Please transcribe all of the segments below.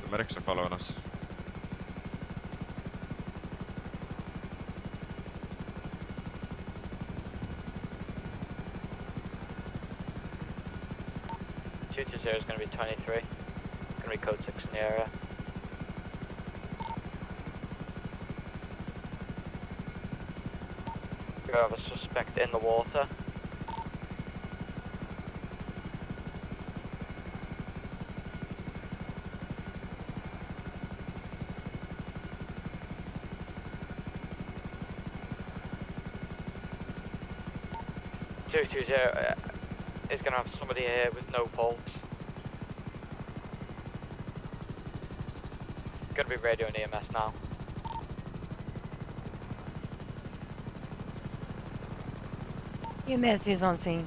The medics are following us. Zero is going to be 23. It's going to be code 6 in the area. We have a suspect in the water. Two is going to have somebody here with no pulse. Going to be radio and EMS now. EMS is on scene.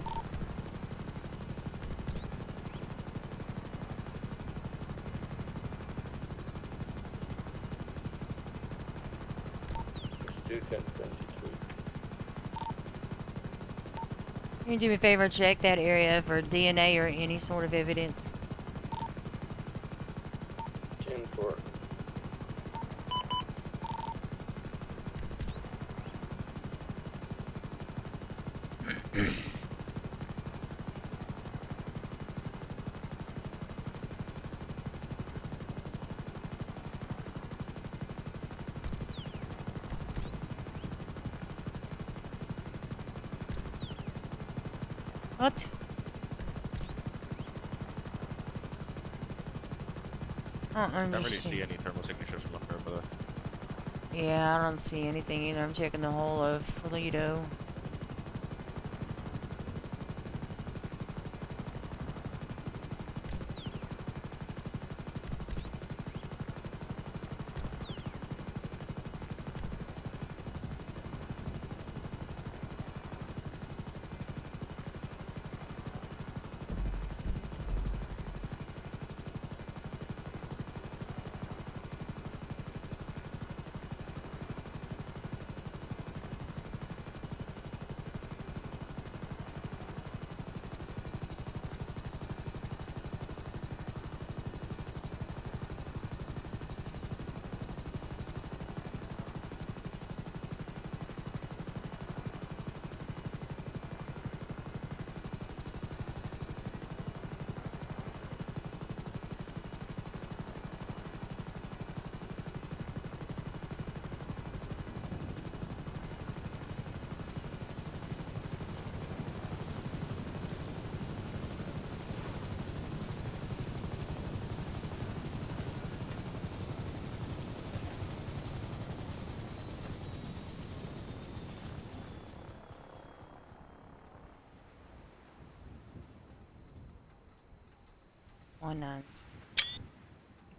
Can you do me a favor, check that area for DNA or any sort of evidence? 10-4. What? I don't Can't really understand. see any thermal signatures from up there, but Yeah, I don't see anything either. I'm checking the whole of Toledo.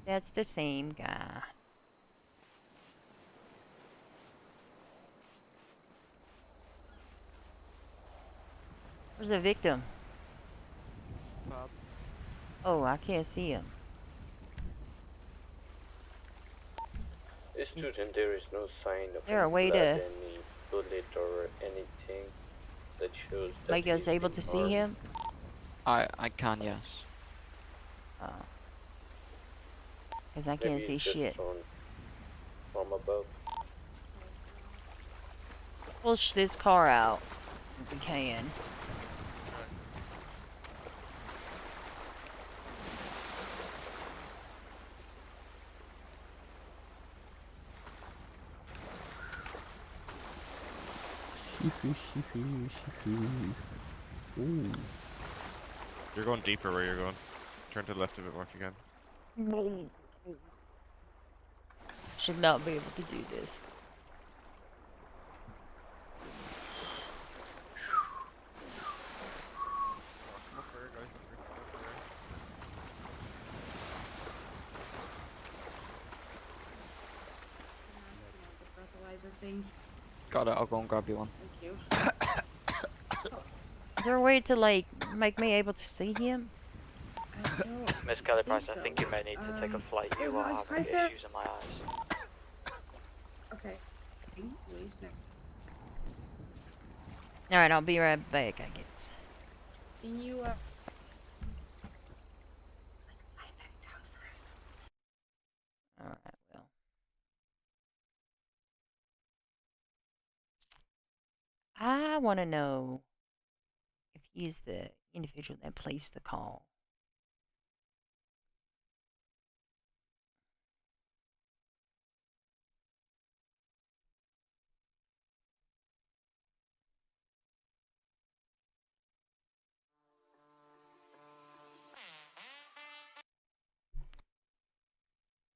That's the same guy. Where's the victim? Bob. Oh, I can't see him. Student, there is no sign of there a any way blood, to any bullet or anything that shows that make us he's able been to see harmed. him? I can, yes. Oh. Because I can't Maybe see it's just shit. from above. Push this car out if we can. Ooh. you're going deeper where you're going. Turn to the left a bit more if you can. Should not be able to do this. Thing. Got it, I'll go and grab you one. Thank you. Is there a way to, like, make me able to see him? I don't Miss Kelly think Price, I so. think you may need to take a flight. You oh, are hi, having sir. issues in my eyes. Okay. Please, no. Alright, I'll be right back, I guess. Can you, I want to know if he's the individual that placed the call.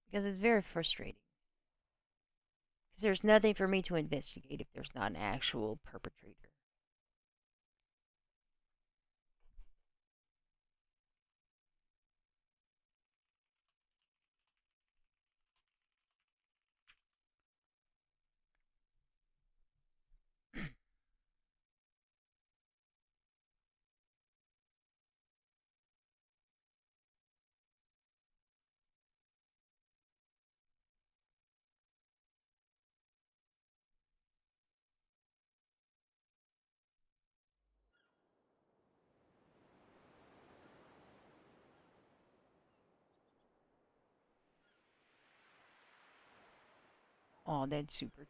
Because it's very frustrating. Because there's nothing for me to investigate if there's not an actual perpetrator. Oh, that's super.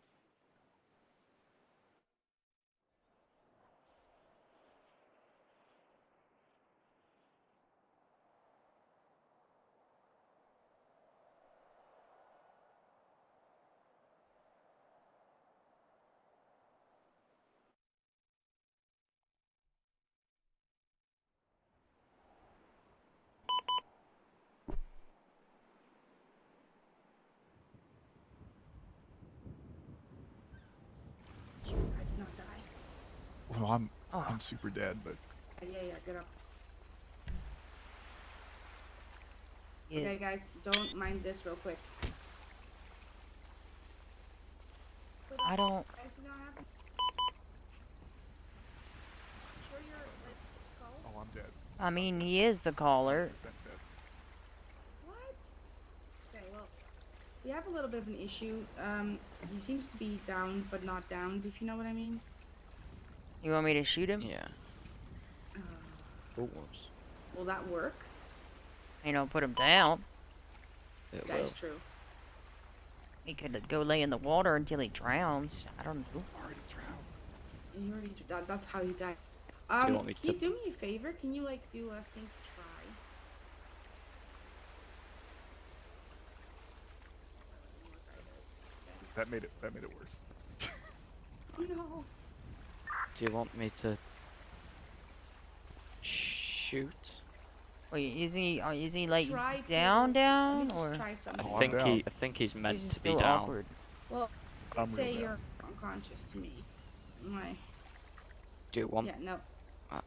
I did not die. Well, I'm Oh, super dead, but Yeah, get up. yeah. Okay, guys, don't mind this real quick. I don't. Guys, you know what happened? Sure you're like skull? oh, I'm dead. I mean, he is the caller. 100% dead. What? Okay, well, we have a little bit of an issue. He seems to be down, but not downed, if you know what I mean. You want me to shoot him? Yeah. Uh, Oh, whoops. will that work? You know, put him down. It That will. is true. He could go lay in the water until he drowns. I don't know. Already drowned. You already that's how you died. you want me Can you to- do me a favor? Can you like do a think try? That made it worse. Oh no. Do you want me to shoot? Wait, is he like Try to- down, Let me just or? try I something. Oh, I'm think down. I think he's meant He's to be still down. awkward. Well, I'm let's say real you're unconscious to me. My Do you want? yeah no. Uh,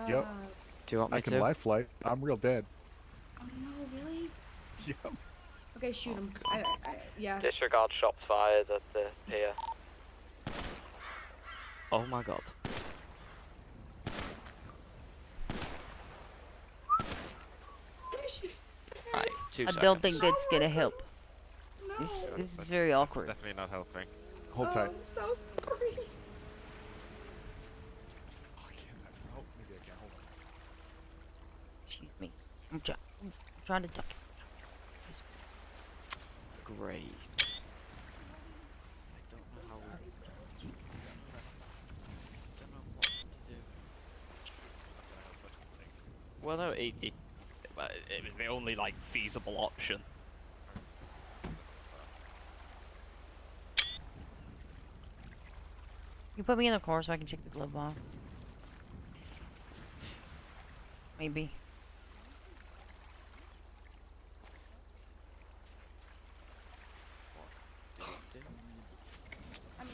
Yep. Do you want I me can to? life flight. I'm real dead. Oh no, really? Yep. Okay, shoot him. Yeah. Disregard shots fired at the pier. Oh my god. Right, 2 I seconds. don't think that's gonna help. No. This is very It's awkward. definitely not helping. Hold tight. I'm so sorry. Oh, I can't. Oh, maybe I can. Hold on. Excuse me. I'm trying to duck. Great. I don't know how we. Don't know what to do. Well, no, it was the only like feasible option. You put me in the car so I can check the glove box. Maybe. I mean,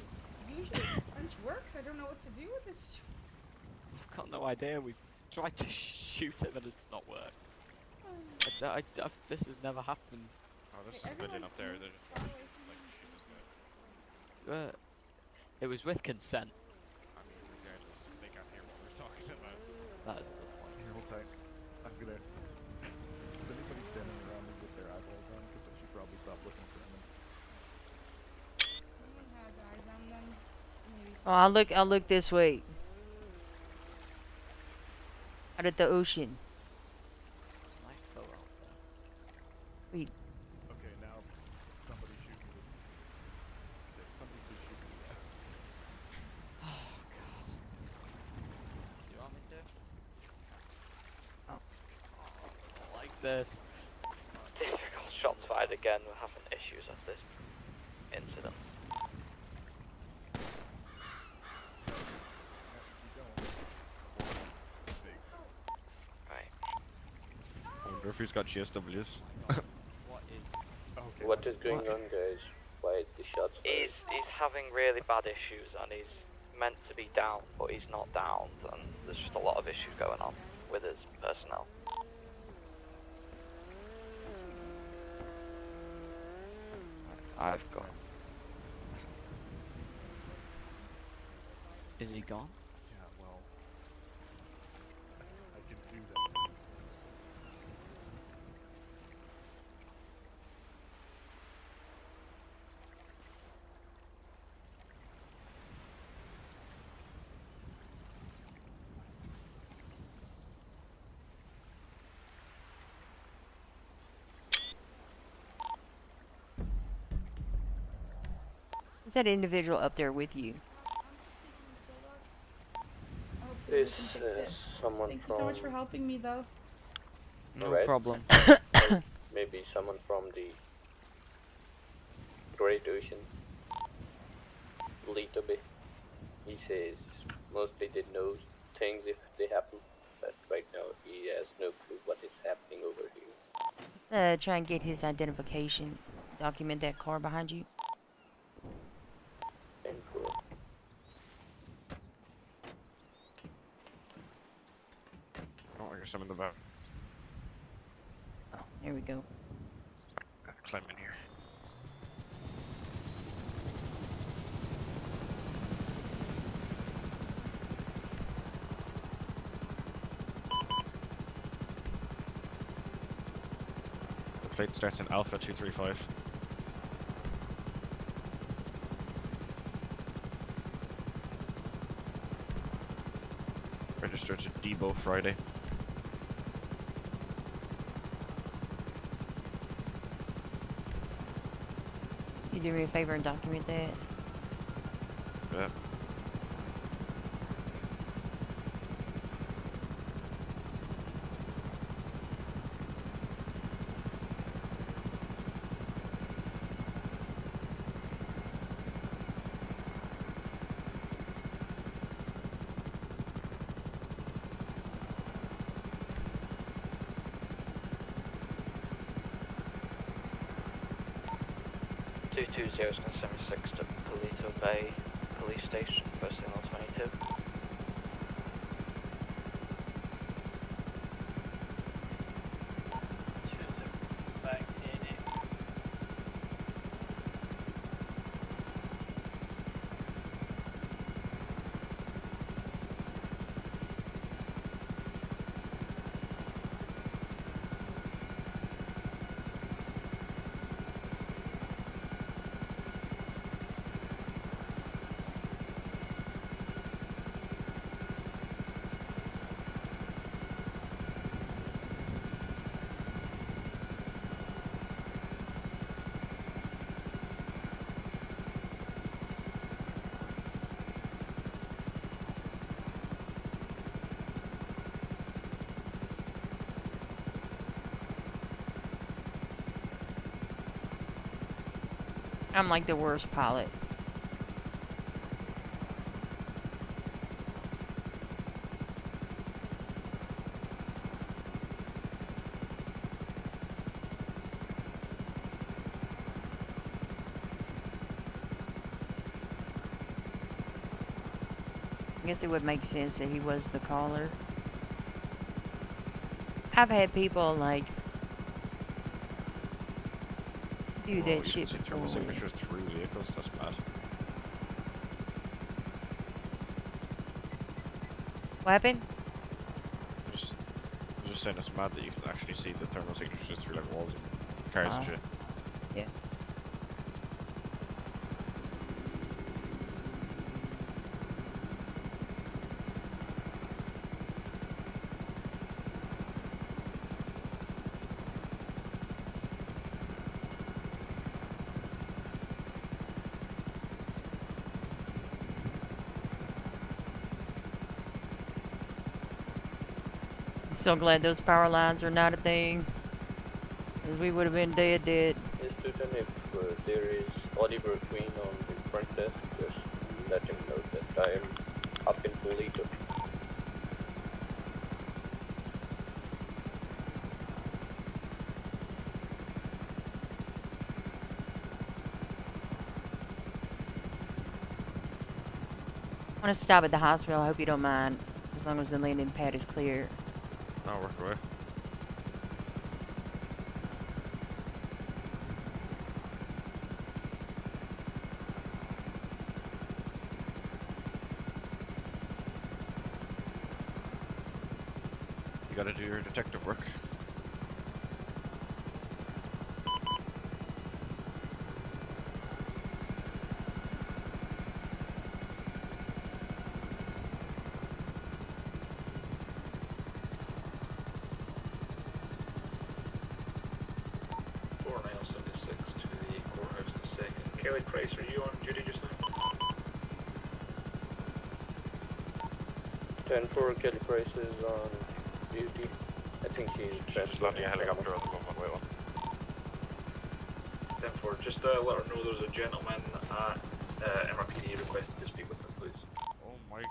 usually punch works. I don't know what to do with this. I've got no idea. We've tried to shoot him and it's not worked. This has never happened. Oh, there's Hey, a civilian everyone up there. They're just far like away from me. shoot this guy. It was with consent. I mean, regardless, they can't hear what we're talking about. That is a good point. Here, hold tight. I'm gonna. Is anybody standing around me with their eyeballs on? Because I should probably stop looking for them. Someone has eyes on them. Maybe Oh, I'll look this way. Out at the ocean. There's a nice bow out there. Wait, Okay, now somebody shoot me. Somebody please shoot me. this. Difficult shots fired again. We're having issues at this incident. Right. I wonder if he's got GSWs. What is... Okay. What is going on, guys? Why is the shots fired? He's having really bad issues, and he's meant to be down, but he's not downed, and there's just a lot of issues going on with his personnel. I've got... Is he gone? Yeah, well, I can do that. Is that individual up there with you? Hopefully we Is can fix it. someone Thank from... you so much for helping me, though. No Right. problem. Maybe someone from the Great Ocean. Lito Bay. He says mostly they know things if they happen, but right now he has no clue what is happening over here. Let's try and get his identification. Document that car behind you. And for Oh, I guess I'm in the back. Oh, there we go. Climb in here. The plate starts in Alpha 235. Registered to Debo Friday. You do me a favor and document that. Yeah. Two zeros and 76 to Polito Bay Police Station, first thing on 22. Back in it. I'm like the worst pilot. I guess it would make sense that he was the caller. I've had people like do Whoa, that you shit can see thermal before. signatures through vehicles, that's mad. What happened? I'm just saying it's mad that you can actually see the thermal signatures through like walls and cars and shit. Yeah. I'm so glad those power lines are not a thing. 'Cause we would have been dead. Yes, Lieutenant, if there is Oliver Queen on the front desk, just let him know that I am up in Polito. I want to stop at the hospital. I hope you don't mind, as long as the landing pad is clear. I'll work away. You gotta do your detective work. Kelly Price, are you on duty just now? 10-4, Kelly Price is on duty. I think she's Just landing a helicopter at the moment, wait one. 10-4, just let her know there's a gentleman at MRPD requesting to speak with him, please. Oh my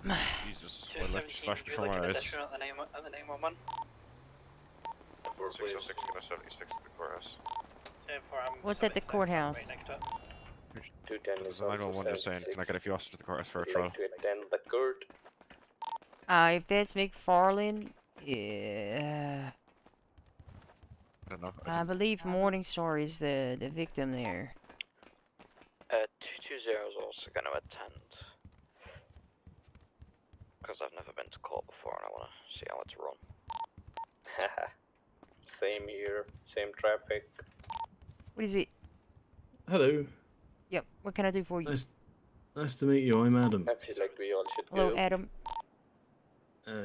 Jesus. Well, let's just flash before my eyes. At the 911. 606 gonna 76 to the courthouse. What's at the courthouse? 210 There's is a on 911 just saying, can I get a few officers to the courthouse for a trial? to attend the court. If that's McFarland, yeah. I don't know. I believe Morningstar is the victim there. 220 is also going to attend. Because I've never been to court before and I want to see how it's run. Same here, same traffic. What is it? Hello. Yep, what can I do for you? Nice to meet you. I'm Adam. I feel like we all should Hello, go. Adam.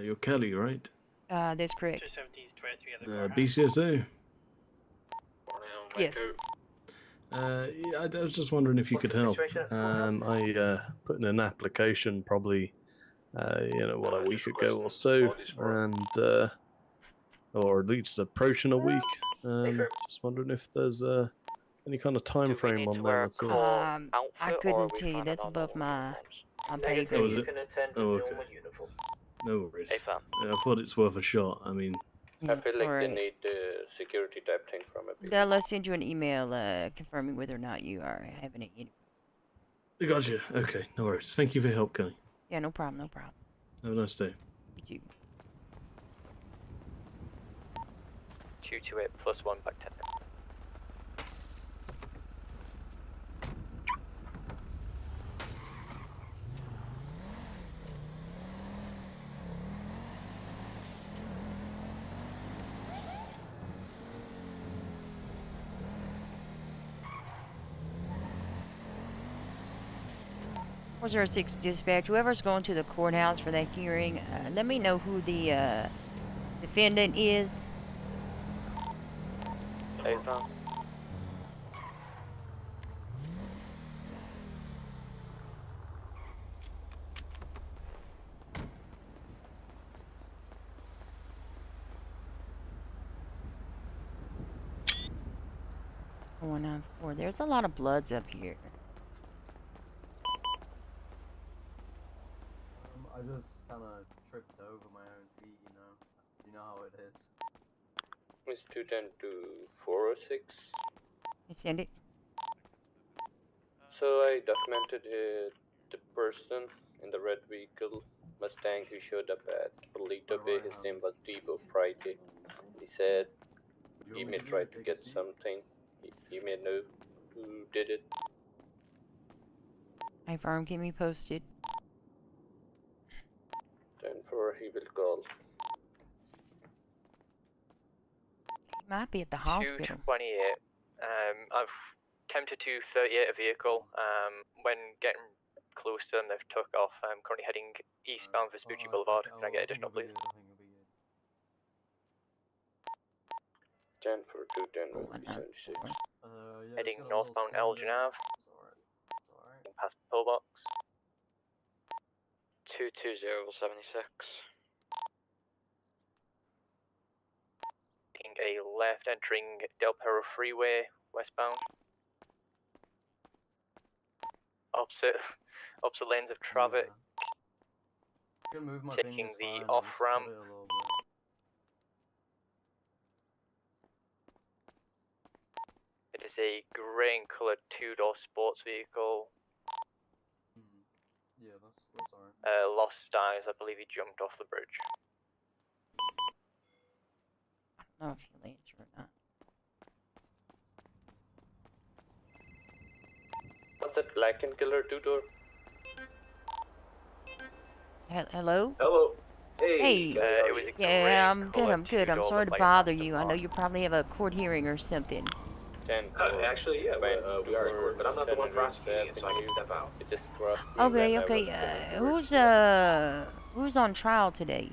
You're Kelly, right? That's correct. BCSO. Yes. Yeah, I was just wondering if you could help. I put in an application probably, a week ago or so, and or at least approaching a week. Just wondering if there's any kind of time frame on there at all. I couldn't tell you. That's above my pay grade. Oh, is it? Oh, okay. No worries. Yeah, I thought it's worth a shot. I mean, I feel like they Alright. need the security type thing from a people. They'll send you an email confirming whether or not you are having an interview. I gotcha. Okay, no worries. Thank you for your help, Kelly. Yeah, no problem, no problem. Have a nice day. You. 228 plus 1 back 10. Four 06 dispatch. Whoever's going to the courthouse for that hearing, let me know who the defendant is. Over. One on 4. There's a lot of bloods up here. I just kind of tripped over my own feet, you know. You know how it is. It's 210 to 406. You send it? So I documented the person in the red vehicle Mustang who showed up at Polito Bay. His name was Debo Friday. He said he may try to get something. He may know who did it. My firm, keep me posted. 10-4, he will call. He might be at the hospital. 228. I've attempted to 38 a vehicle. When getting close to them, they've took off. I'm currently heading eastbound Vespucci Boulevard. Can I get additional, please? 10-4, 210, will be 76. Heading northbound Elgin Ave. Past pillbox. 220 76. Being a left entering Del Perro Freeway westbound. Opposite lanes of traffic. Can move my Taking fingers the fine, I off just ramp. cut it a little bit. It is a grey and coloured two-door sports vehicle. Yeah, that's alright. Lost eyes, I believe he jumped off the bridge. I don't know if she'll answer or not. What's that black and killer two-door? Hello? Hello. Hey. Hey. Kelly, how are It was you? a grey Yeah, and I'm good. coloured I'm good. I'm two-door, sorry to looked like a bother massive you. I know car. you probably have a court hearing or something. 10 Actually, yeah, we are in court, but I'm not the one prosecuting it, so I can step out. It just crossed me Okay, when I okay. was coming Who's on trial today?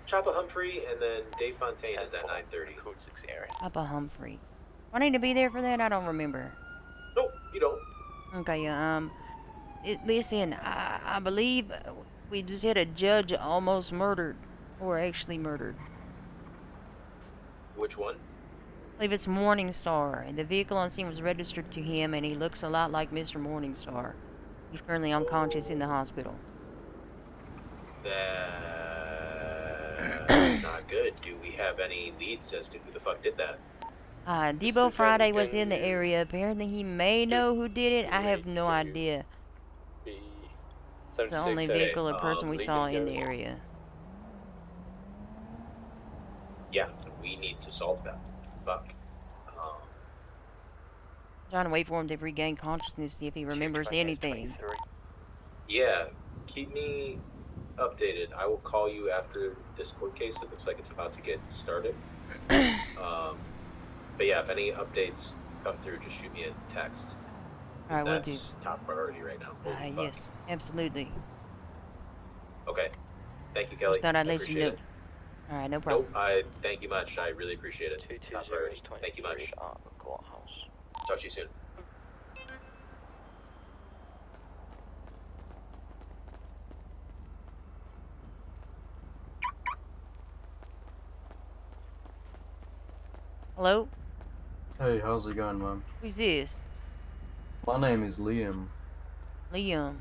Chopper Humphrey and then Dave Fontaine is at 9:30. Code 6 area. Papa Humphrey. Do I need to be there for that? I don't remember. Nope, you don't. Okay, listen, I believe we just had a judge almost murdered, or actually murdered. Which one? I believe it's Morningstar, and the vehicle on scene was registered to him, and he looks a lot like Mr. Morningstar. He's currently unconscious in the hospital. That's not good. Do we have any leads as to who the fuck did that? Debo Friday was in the area. Apparently he may know who did it. I have no idea. It's the only vehicle or person we saw in the area. Yeah, we need to solve that. Fuck. Trying to wait for him to regain consciousness, see if he remembers anything. Yeah, keep me updated. I will call you after this court case. It looks like it's about to get started. But yeah, if any updates come through, just shoot me a text. Alright, will do. That's top priority right now. Holy fuck. Yes, absolutely. Okay. Thank you, Kelly. Just thought I'd I let you know. appreciate it. Alright, no problem. Nope, I thank you much. I really appreciate it. 220 Top priority. is Thank you much. Courthouse. Talk to you soon. Hello? Hey, how's it going, man? Who's this? My name is Liam. Liam.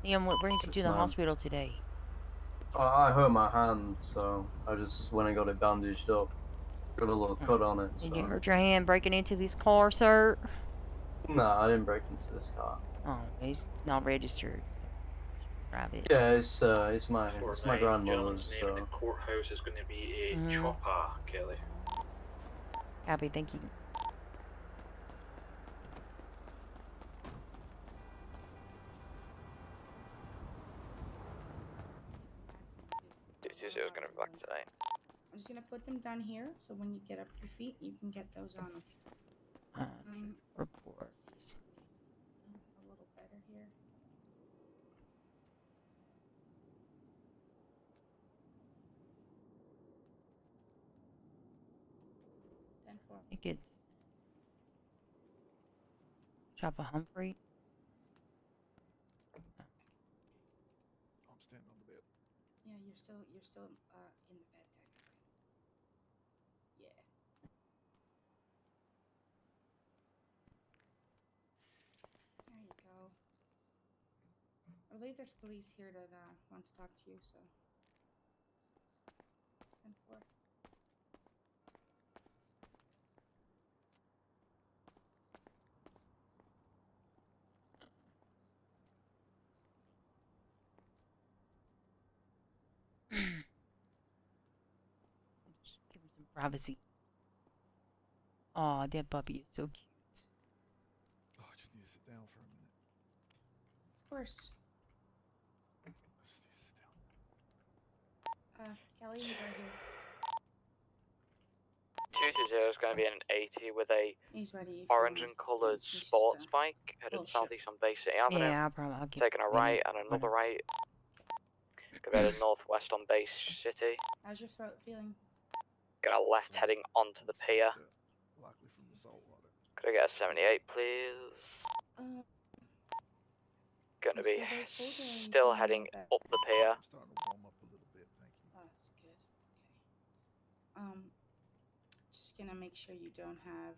Liam, what brings you Yes, to the ma'am. hospital today? I hurt my hand, so I just went and got it bandaged up. Got a little cut on it, Did you so... hurt your hand breaking into this car, sir? Nah, I didn't break into this car. Oh, he's not registered. Private. Yeah, it's my Gentleman's grandmother's, name in the so... courthouse is going to be a Mhm. chopper, Kelly. Copy, thank you. Is going to be back tonight. I'm just gonna put them down here, so when you get up your feet, you can get those on. Okay. Reports. A little better here. I think it's Chopper Humphrey. I'm standing on the bed. Yeah, you're still in the bed technically. Yeah. There you go. I believe there's police here that want to talk to you, so. 10-4. Just give him some privacy. Aw, that puppy is so cute. Oh, I just need to sit down for a minute. Of course. I just need to sit down. Kelly, he's right here. 220 is going to be an 80 with a He's ready. orange and coloured sports bike headed little southeast on Bay City Avenue. Yeah, I'll get Taking a in right it. and another right. Going to head northwest on Bay City. How's your throat feeling? Going to left heading onto the pier. Likely from the salt water. Could I get a 78, please? Going to be Still very cold, or are you still feeling a heading little better? up the pier. I'm starting to warm up a little bit, thank you. Oh, that's good. Okay. gonna make sure you don't have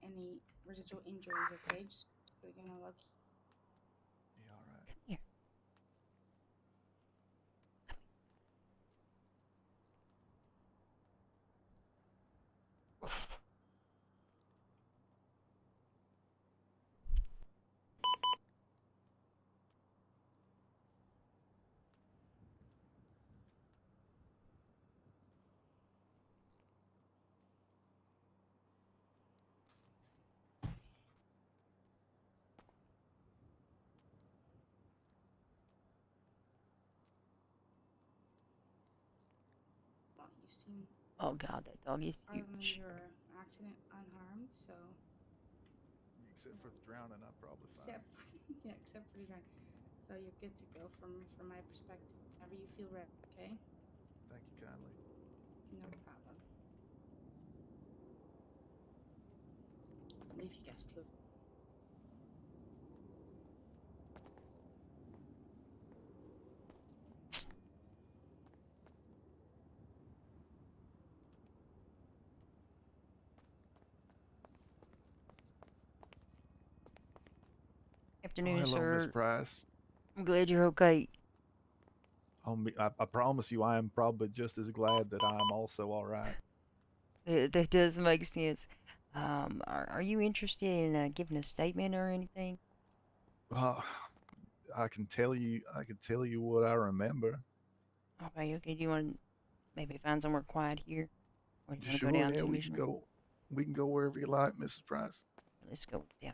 any residual injuries, okay? Just gonna look. Yeah, all right. Come here. Well, you seem, Oh God, that dog is other than huge. your accident, unharmed. So, Except for the drowning, I'm probably fine. except for, yeah, except for the drunk. So you're good to go from my perspective. Whenever you feel ready, okay? Thank you kindly. No problem. I'll leave you guys to it. Oh, Afternoon, hello, Miss sir. Price. I'm glad you're okay. I promise you, I am probably just as glad that I am also all right. That does make sense. Are you interested in giving a statement or anything? Well, I can tell you what I remember. Okay, okay. Do you want to maybe find somewhere quiet here, or do you want to go Sure, down yeah, to we Mission? can go. We can go wherever you like, Mrs. Price. Let's go down.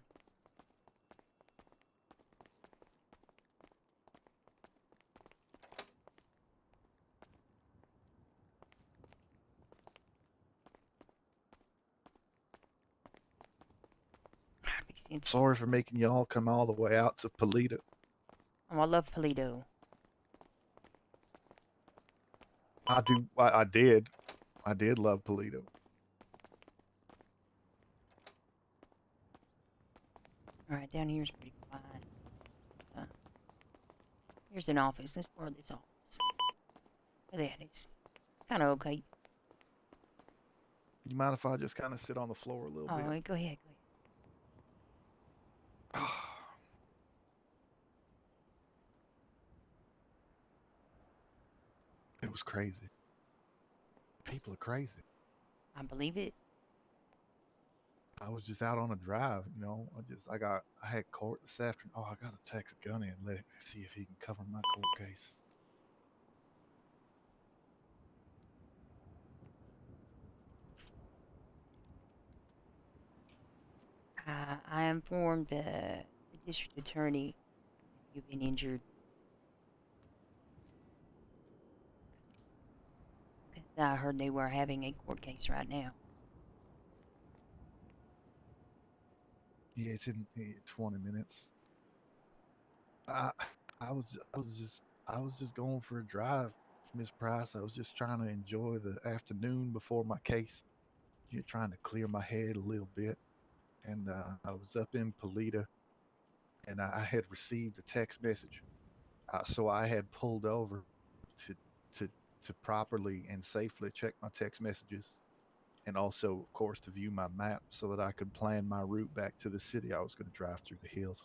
Makes sense. Sorry for making y'all come all the way out to Polito. Oh, I love Polito. I did. I did love Polito. All right, down here's pretty quiet. Here's an office. Let's borrow this office. Look at that. It's kind of okay. You mind if I just kind of sit on the floor a little Oh, bit? go ahead. Go ahead. It was crazy. People are crazy. I believe it. I was just out on a drive, you know. I had court this afternoon. Oh, I got to text Gunny and see if he can cover my court case. I informed the district attorney that you've been injured. Because I heard they were having a court case right now. Yeah, it's in 20 minutes. I was just going for a drive, Miss Price. I was just trying to enjoy the afternoon before my case. You know, trying to clear my head a little bit. And I was up in Polita, and I had received a text message. So I had pulled over to to to properly and safely check my text messages, and also, of course, to view my map so that I could plan my route back to the city I was going to drive through the hills.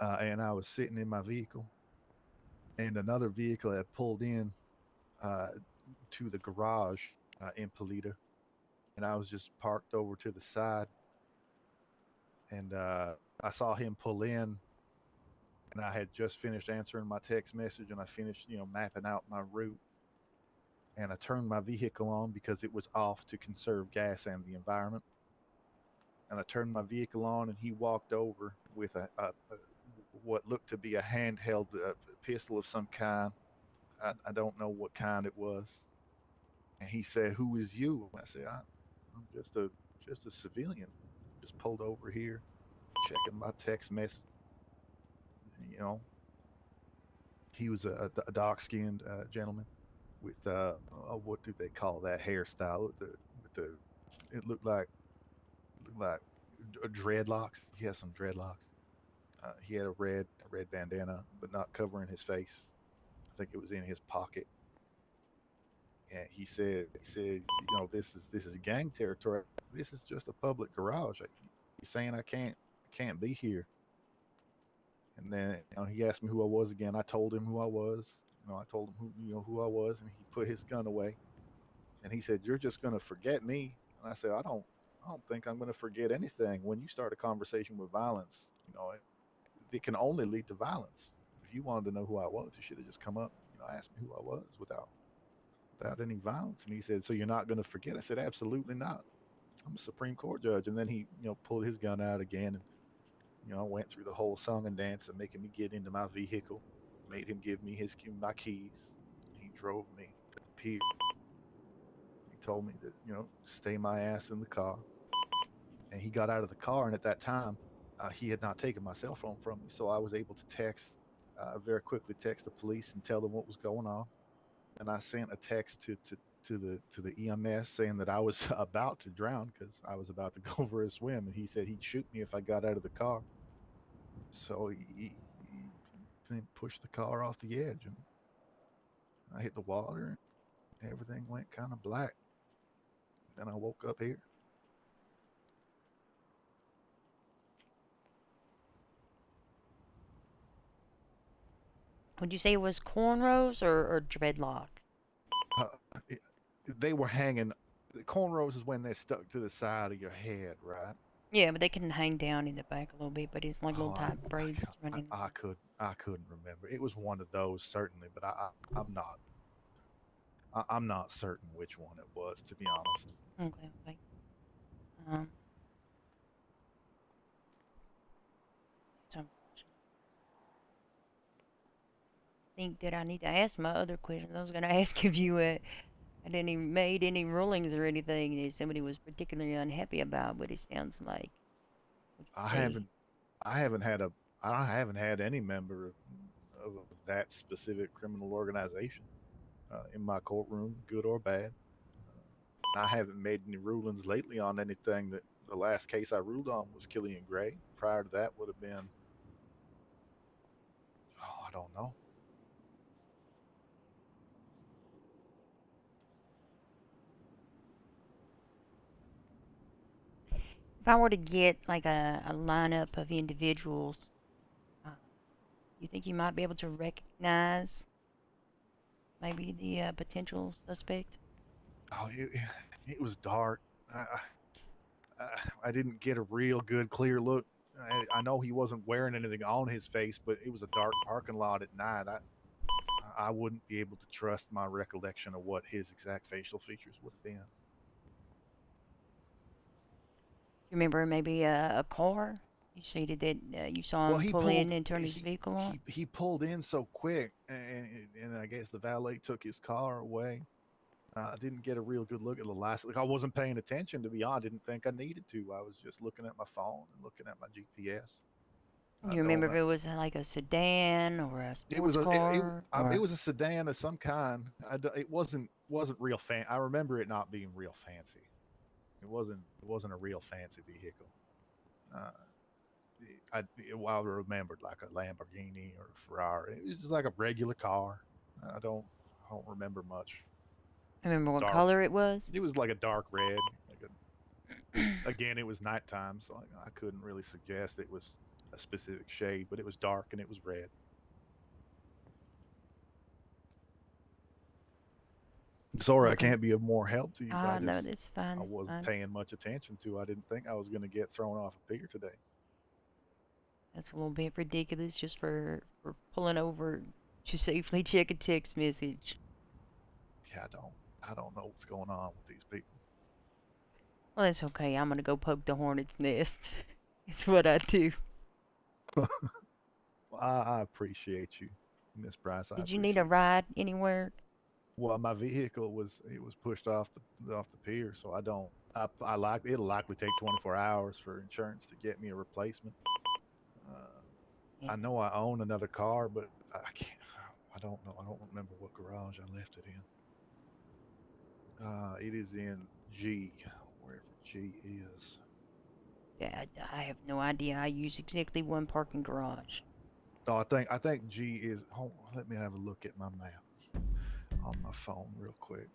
And I was sitting in my vehicle, and another vehicle had pulled in uh, to the garage in Polita, and I was just parked over to the side, and I saw him pull in, and I had just finished answering my text message, and I finished, mapping out my route, and I turned my vehicle on because it was off to conserve gas and the environment. And I turned my vehicle on, and he walked over with a what looked to be a handheld pistol of some kind. I don't know what kind it was. And he said, "Who is you?" And I said, "I'm just a civilian. Just pulled over here, checking my text message." You know, he was a dark-skinned gentleman with what do they call that hairstyle? With the it looked like dreadlocks. He had some dreadlocks. He had a red bandana, but not covering his face. I think it was in his pocket. And he said, you know, this is gang territory. This is just a public garage. You're saying I can't be here. And then he asked me who I was again. I told him who I was. I told him who I was, and he put his gun away. And he said, "You're just gonna forget me." And I said, I don't think I'm gonna forget anything. When you start a conversation with violence, it can only lead to violence. If you wanted to know who I was, you should have just come up, asked me who I was without any violence. And he said, "So you're not gonna forget?" I said, "Absolutely not. I'm a Supreme Court judge." And then he, pulled his gun out again, and I went through the whole song and dance of making me get into my vehicle, made him give me my keys. He drove me to the pier. He told me that, stay my ass in the car. And he got out of the car, and at that time, he had not taken my cell phone from me, so I was able to very quickly text the police and tell them what was going on. And I sent a text to the EMS saying that I was about to drown because I was about to go for a swim, and he said he'd shoot me if I got out of the car. So he then pushed the car off the edge, and I hit the water, and everything went kind of black. Then I woke up here. Would you say it was cornrows or dreadlocks? They were hanging. The cornrows is when they're stuck to the side of your head, right? Yeah, but they can hang down in the back a little bit, but it's like little tight braids running. I couldn't remember. It was one of those certainly, but I'm not certain which one it was, to be honest. Okay. So I think that I need to ask my other questions. I was going to ask if you had made any rulings or anything that somebody was particularly unhappy about, but it sounds like I haven't had any member of that specific criminal organization in my courtroom, good or bad. I haven't made any rulings lately on anything. That the last case I ruled on was Killian Gray. Prior to that would have been, I don't know. if I were to get like a lineup of individuals, you think you might be able to recognize maybe the potential suspect? Oh, it was dark. I didn't get a real good, clear look. I know he wasn't wearing anything on his face, but it was a dark parking lot at night. I wouldn't be able to trust my recollection of what his exact facial features would have been. You remember maybe a car? You stated that you saw him pull in and turn his vehicle on? He pulled in so quick, and I guess the valet took his car away. I didn't get a real good look at the license. Like, I wasn't paying attention, to be honest. I didn't think I needed to. I was just looking at my phone and looking at my GPS. You remember if it was like a sedan or a sports car? It was a sedan of some kind. It wasn't real I remember it not being real fancy. It wasn't a real fancy vehicle. I remembered like a Lamborghini or a Ferrari. It was just like a regular car. I don't remember much. I remember what color it was. It was like a dark red. Again, it was nighttime, so I couldn't really suggest it was a specific shade, but it was dark and it was red. Sorry, I can't be of more help to you. No, that's fine. I wasn't paying much attention to. I didn't think I was going to get thrown off a pier today. That's a little bit ridiculous, just for pulling over to safely check a text message. Yeah, I don't know what's going on with these people. Well, that's okay. I'm gonna go poke the hornet's nest. It's what I do. Well, I appreciate you, Miss Bryce. Did you need a ride anywhere? Well, my vehicle was pushed off the pier, so it'll likely take 24 hours for insurance to get me a replacement. I know I own another car, but I don't know. I don't remember what garage I left it in. It is in G, wherever G is. Yeah, I have no idea. I use exactly one parking garage. Oh, I think G is. Let me have a look at my map on my phone real quick.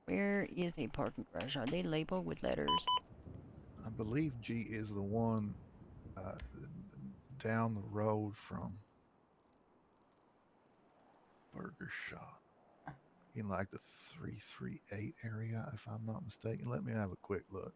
Where is a parking garage? Are they labeled with letters? I believe G is the one down the road from Burger Shot in like the 338 area, if I'm not mistaken. Let me have a quick look.